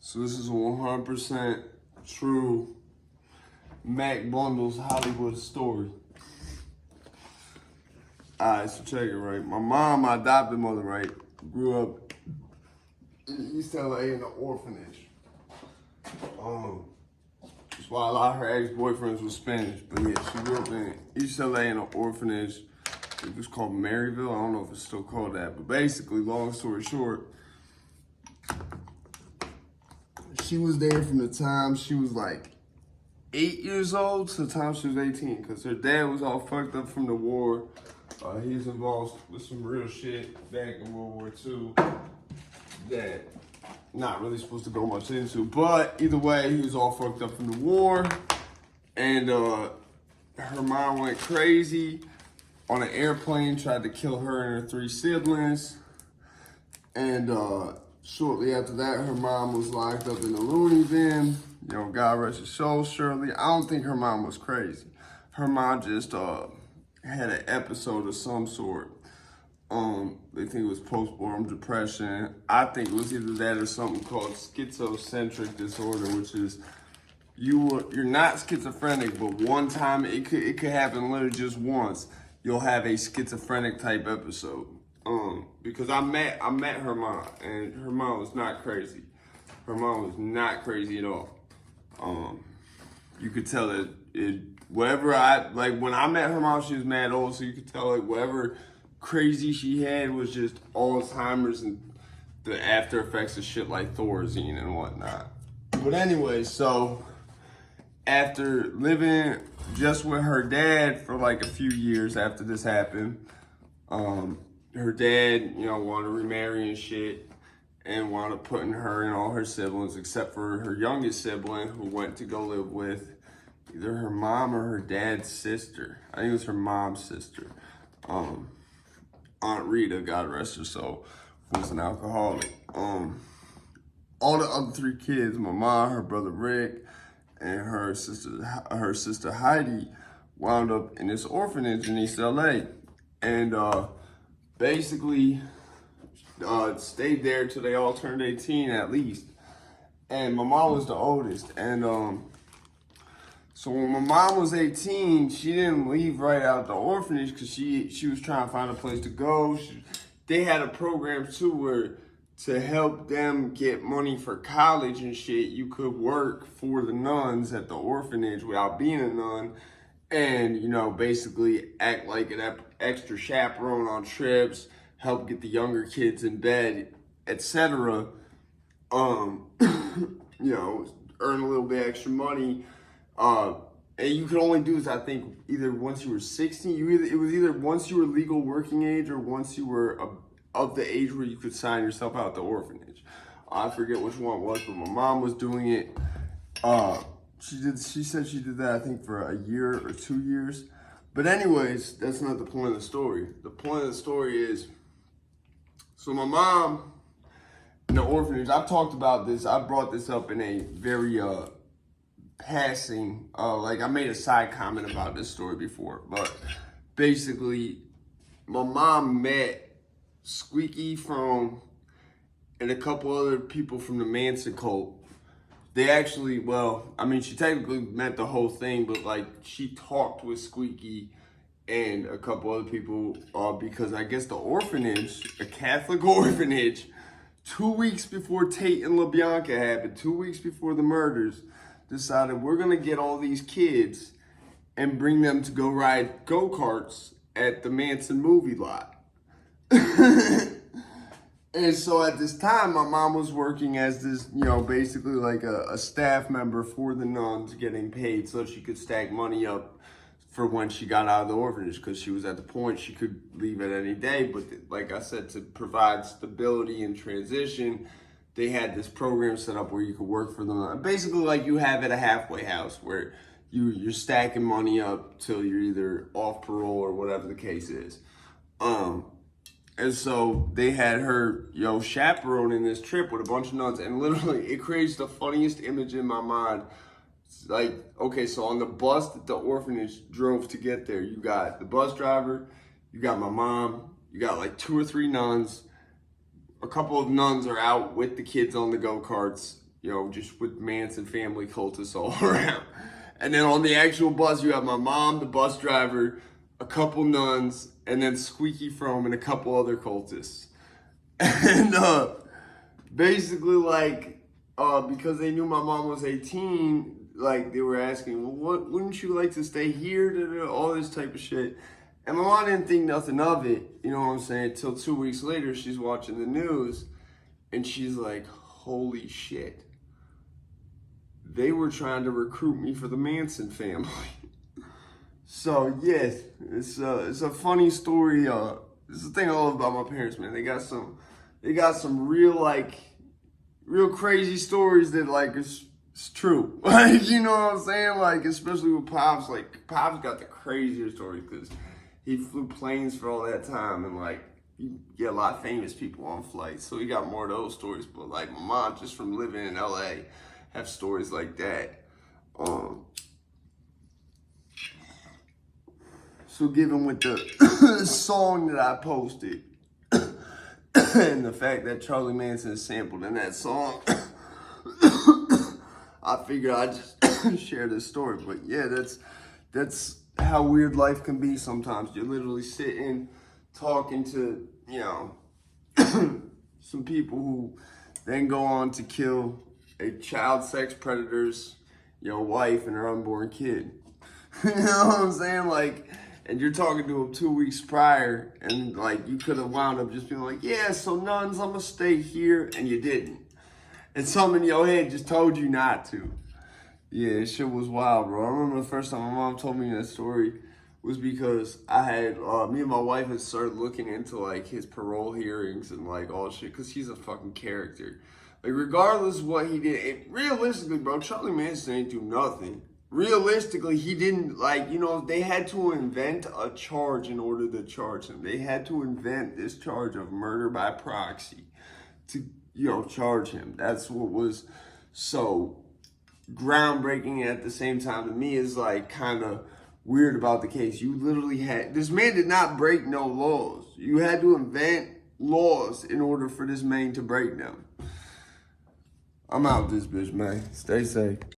So this is a 100% true Mac Bundles Hollywood story. Alright, so check it, right? My mom, my adopted mother, right, grew up in East LA in an orphanage. That's why a lot of her ex-boyfriends were Spanish. But yeah, she grew up in East LA in an orphanage. It was called Maryville. I don't know if it's still called that. But basically, long story short, she was there from the time she was like 8 years old to the time she was 18. Because her dad was all fucked up from the war. He was involved with some real shit back in World War II that not really supposed to go much into. But either way, he was all fucked up from the war. And her mom went crazy on an airplane, tried to kill her and her 3 siblings. And shortly after that, her mom was locked up in the loony bin. You know, God rest her soul, Shirley. I don't think her mom was crazy. Her mom just had an episode of some sort. They think it was postpartum depression. I think it was either that or something called schizocentric disorder, which is you're not schizophrenic, but one time it could happen literally just once. You'll have a schizophrenic type episode. Because I met her mom, and her mom was not crazy. Her mom was not crazy at all. You could tell that when I met her mom, she was mad old, so you could tell like whatever crazy she had was just Alzheimer's and the after effects of shit like Thorazine and whatnot. But anyway, so after living just with her dad for like a few years after this happened, her dad, you know, wanted to remarry and shit and wound up putting her and all her siblings, except for her youngest sibling, who went to go live with either her mom or her dad's sister. I think it was her mom's sister. Aunt Rita, God rest her soul, was an alcoholic. All the other 3 kids, my mom, her brother Rick, and her sister Heidi, wound up in this orphanage in East LA. And basically stayed there till they all turned 18 at least. And my mom was the oldest. And so when my mom was 18, she didn't leave right out the orphanage because she was trying to find a place to go. They had a program too where to help them get money for college and shit, you could work for the nuns at the orphanage without being a nun and, you know, basically act like an extra chaperone on trips, help get the younger kids in bed, etc. You know, earn a little bit extra money. And you could only do this, I think, either once you were 16. It was either once you were legal working age or once you were of the age where you could sign yourself out the orphanage. I forget which one it was, but my mom was doing it. She said she did that, I think, for a year or 2 years. But anyways, that's not the point of the story. The point of the story is, so my mom in the orphanage, I've talked about this. I brought this up in a very passing, like I made a side comment about this story before, but basically my mom met Squeaky and a couple other people from the Manson cult. They actually, she technically met the whole thing, but like she talked with Squeaky and a couple other people because I guess the orphanage, a Catholic orphanage, 2 weeks before Tate and LaBianca happened, 2 weeks before the murders, decided we're gonna get all these kids and bring them to go ride go-karts at the Manson movie lot. And so at this time, my mom was working as this, you know, basically like a staff member for the nuns, getting paid so she could stack money up for when she got out of the orphanage, because she was at the point she could leave at any day. But like I said, to provide stability and transition, they had this program set up where you could work for them. Basically like you have at a halfway house where you're stacking money up till you're either off parole or whatever the case is. And so they had her, chaperoning this trip with a bunch of nuns. And literally, it creates the funniest image in my mind. It's like, okay, so on the bus that the orphanage drove to get there, you got the bus driver, you got my mom, you got like 2 or 3 nuns. A couple of nuns are out with the kids on the go-karts. you know, just with Manson family cultists all around. And then on the actual bus, you have my mom, the bus driver, a couple nuns, and then Squeaky Fromm and a couple other cultists. And basically, like, because they knew my mom was 18, like, they were asking, well, wouldn't you like to stay here? All this type of shit. And my mom didn't think nothing of it, you know what I'm saying? Till 2 weeks later, she's watching the news, and she's like, holy shit. They were trying to recruit me for the Manson family. So, yes, it's a funny story. This is the thing I love about my parents, man. They got some real crazy stories that, like, it's true. Like, you know what I'm saying? Like, especially with Pops. Like, Pops got the crazier stories because he flew planes for all that time. And, like, you get a lot of famous people on flights. So he got more of those stories. But, like, my mom, just from living in L.A., have stories like that. So given with the song that I posted and the fact that Charlie Manson is sampled in that song, I figured I'd just share this story. But yeah, that's how weird life can be sometimes. You're literally sitting, talking to, you know, some people who then go on to kill a child sex predator's, you know, wife and her unborn kid. You know what I'm saying? Like, and you're talking to him 2 weeks prior, and like you could have wound up just being like, yeah, so nuns, I'm gonna stay here, and you didn't. And something in your head just told you not to. Yeah, this shit was wild, bro. I remember the first time my mom told me that story was because I had, me and my wife had started looking into like his parole hearings and like all shit, because he's a fucking character. Like, regardless of what he did, realistically, bro, Charlie Manson ain't do nothing. Realistically, he didn't, like, you know, they had to invent a charge in order to charge him. They had to invent this charge of murder by proxy to, you know, charge him. That's what was so groundbreaking at the same time to me is, like, kind of weird about the case. You literally had, this man did not break no laws. You had to invent laws in order for this man to break them. I'm out this bitch, man. Stay safe.